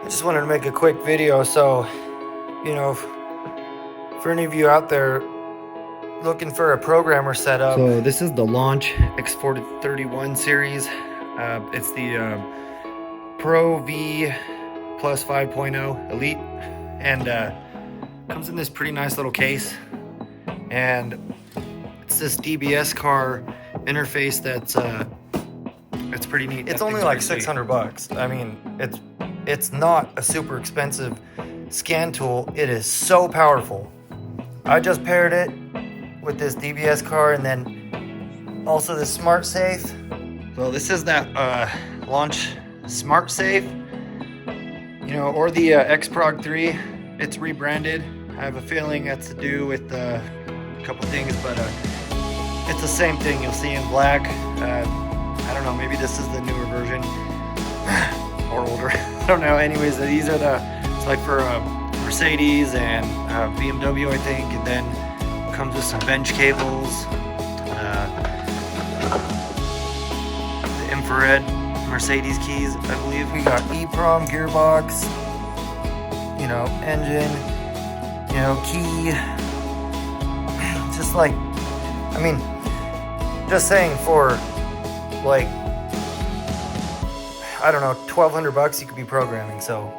just wanted to make a quick video, so for any of you out there looking for a programmer setup. So this is the Launch X431 series. It's the Pro V Plus 5.0 Elite, and comes in this pretty nice little case, and it's this DBS car interface that's it's pretty neat. It's only like $600. I mean, it's not a super expensive scan tool. It is so powerful. I just paired it with this DBS car and then also this Smart Safe. So this is that Launch Smart Safe, or the X-Prog 3. It's rebranded. I have a feeling that's to do with a couple things, but it's the same thing. You'll see in black. I don't know, maybe this is the newer version or older. I don't know. Anyways, these are it's like for Mercedes and BMW, I think, and then comes with some bench cables, the infrared Mercedes keys, I believe. We got EEPROM gearbox, engine, key. Just like, I mean, just saying, for like, I don't know, $1,200 you could be programming. So